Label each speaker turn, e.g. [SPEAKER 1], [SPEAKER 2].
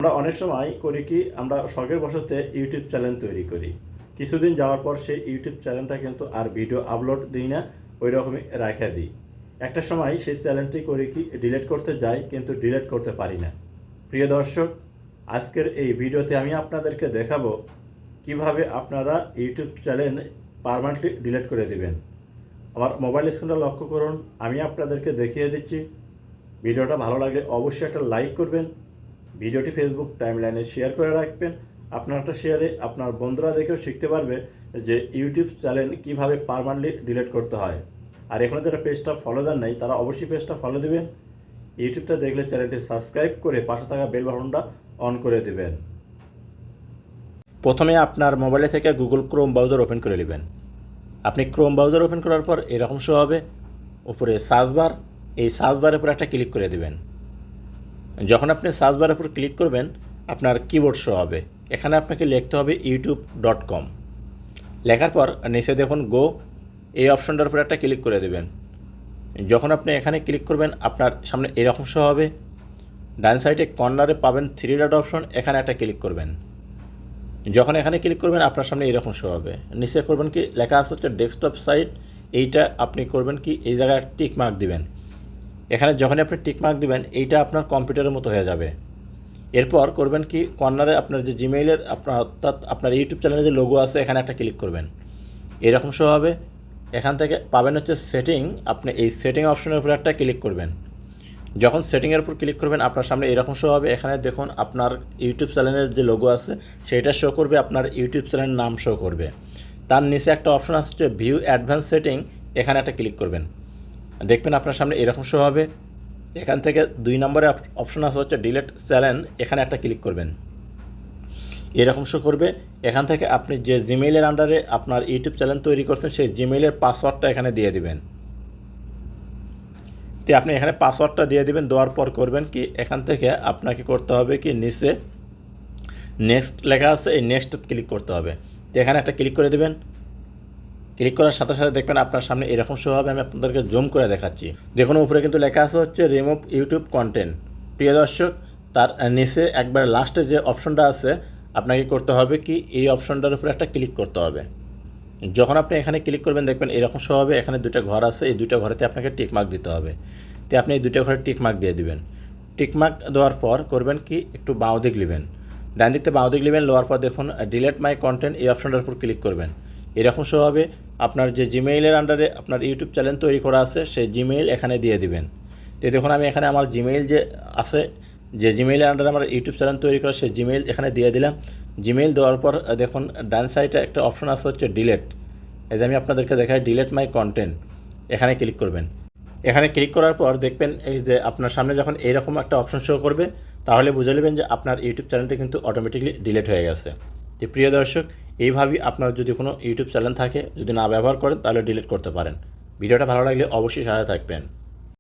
[SPEAKER 1] আমরা অনেক সময় করি কি আমরা শখের বশতে ইউটিউব চ্যানেল তৈরি করি, কিছুদিন যাওয়ার পর সেই ইউটিউব চ্যানেলটা কিন্তু আর ভিডিও আপলোড দিই না, ওই রকমই রাখা দিই। একটা সময় সেই চ্যানেলটি করি কি ডিলিট করতে যাই, কিন্তু ডিলিট করতে পারি না। প্রিয় দর্শক, আজকের এই ভিডিওতে আমি আপনাদেরকে দেখাবো কিভাবে আপনারা ইউটিউব চ্যানেল পার্মানেন্টলি ডিলিট করে দেবেন। আমার মোবাইল স্ক্রিনটা লক্ষ্য করুন, আমি আপনাদেরকে দেখিয়ে দিচ্ছি। ভিডিওটা ভালো লাগলে অবশ্যই একটা লাইক করবেন, ভিডিওটি ফেসবুক টাইমলাইনে শেয়ার করে রাখবেন। আপনার একটা শেয়ারে আপনার বন্ধুরা দেখেও শিখতে পারবে যে ইউটিউব চ্যানেল কীভাবে পার্মানেন্টলি ডিলিট করতে হয়। আর এখনও যারা পেজটা ফলো দেন নাই তারা অবশ্যই পেজটা ফলো দেবেন। ইউটিউবটা দেখলে চ্যানেলটি সাবস্ক্রাইব করে পাশে থাকা বেল বাটনটা অন করে দেবেন। প্রথমে আপনার মোবাইলে থেকে গুগল ক্রোম ব্রাউজার ওপেন করে নেবেন। আপনি ক্রোম ব্রাউজার ওপেন করার পর এরকম শো হবে, উপরে সার্চ বার, এই সার্চ বারের উপর একটা ক্লিক করে দেবেন। যখন আপনি সার্চ বারের উপর ক্লিক করবেন আপনার কিবোর্ড শো হবে, এখানে আপনাকে লিখতে হবে youtube.com। লেখার পর নিচে দেখুন গো, এই অপশনটার উপর একটা ক্লিক করে দেবেন। যখন আপনি এখানে ক্লিক করবেন আপনার সামনে এরকম শো হবে, ডান সাইডে কর্নারে পাবেন 3 ডট অপশন, এখানে একটা ক্লিক করবেন। যখন এখানে ক্লিক করবেন আপনার সামনে এরকম শো হবে, নিচে করবেন কি লেখা আছে হচ্ছে ডেস্কটপ সাইট, এইটা আপনি করবেন কি এই জায়গায় টিক মার্ক দিবেন। এখানে যখনই আপনি টিক মার্ক দিবেন এইটা আপনার কম্পিউটারের মতো হয়ে যাবে। এরপর করবেন কি কর্নারে আপনার যে জিমেইলের অর্থাৎ আপনার ইউটিউব চ্যানেলের যে লোগো আছে এখানে একটা ক্লিক করবেন, এরকম শো হবে। এখান থেকে পাবেন হচ্ছে সেটিং, আপনি এই সেটিং অপশনের উপর একটা ক্লিক করবেন। যখন সেটিংয়ের উপর ক্লিক করবেন আপনার সামনে এরকম শো হবে, এখানে দেখুন আপনার ইউটিউব চ্যানেলের যে লোগো আছে সেটা শো করবে, আপনার ইউটিউব চ্যানেলের নাম শো করবে। তার নিচে একটা অপশন আছে হচ্ছে ভিউ অ্যাডভান্স সেটিং, এখানে একটা ক্লিক করবেন। দেখবেন আপনার সামনে এরকম শো হবে। এখান থেকে 2 নম্বরে অপশন আছে হচ্ছে ডিলিট চ্যানেল, এখানে একটা ক্লিক করবেন, এরকম শো করবে। এখান থেকে আপনি যে জিমেইলের আন্ডারে আপনার ইউটিউব চ্যানেল তৈরি করছেন সেই জিমেইলের পাসওয়ার্ডটা এখানে দিয়ে দিবেন। তো আপনি এখানে পাসওয়ার্ডটা দিয়ে দিবেন, দেওয়ার পর করবেন কি এখান থেকে আপনাকে করতে হবে কি নিচে নেক্সট লেখা আছে, এই নেক্সট ক্লিক করতে হবে। তো এখানে একটা ক্লিক করে দেবেন। ক্লিক করার সাথে সাথে দেখবেন আপনার সামনে এরকম শো হবে। আমি আপনাদেরকে জুম করে দেখাচ্ছি, দেখুন উপরে কিন্তু লেখা আছে হচ্ছে রিমুভ ইউটিউব কন্টেন্ট। প্রিয় দর্শক, তার নিচে একবার লাস্টে যে অপশনটা আছে আপনাকে করতে হবে কি এই অপশনটার উপরে একটা ক্লিক করতে হবে। যখন আপনি এখানে ক্লিক করবেন দেখবেন এরকম শো হবে, এখানে 2টা ঘর আছে, এই 2টা ঘরেতে আপনাকে টিক মার্ক দিতে হবে। তো আপনি এই 2টা ঘরে টিক মার্ক দিয়ে দিবেন। টিক মার্ক দেওয়ার পর করবেন কি একটু বাঁ দিক নেবেন, ডান দিকতে বাঁ দিক নেবেন, নেওয়ার পর দেখুন ডিলিট মাই কন্টেন্ট, এই অপশনটার উপর ক্লিক করবেন। এরকম শো হবে, আপনার যে জিমেইলের আন্ডারে আপনার ইউটিউব চ্যানেল তৈরি করা আছে সেই জিমেইল এখানে দিয়ে দিবেন। তো দেখুন আমি এখানে আমার জিমেইল যে আছে, যে জিমেইলের আন্ডারে আমার ইউটিউব চ্যানেল তৈরি করা সেই জিমেইল এখানে দিয়ে দিলাম। জিমেইল দেওয়ার পর দেখুন ডান সাইডে একটা অপশন আছে হচ্ছে ডিলিট, এই যে আমি আপনাদেরকে দেখাই ডিলিট মাই কন্টেন্ট, এখানে ক্লিক করবেন। এখানে ক্লিক করার পর দেখবেন এই যে আপনার সামনে যখন এইরকম একটা অপশন শো করবে তাহলে বুঝে নেবেন যে আপনার ইউটিউব চ্যানেলটি কিন্তু অটোমেটিকলি ডিলিট হয়ে গেছে। তো প্রিয় দর্শক, এইভাবেই আপনার যদি কোনো ইউটিউব চ্যানেল থাকে যদি না ব্যবহার করেন তাহলে ডিলিট করতে পারেন। ভিডিওটা ভালো লাগলে অবশ্যই সাথে থাকবেন।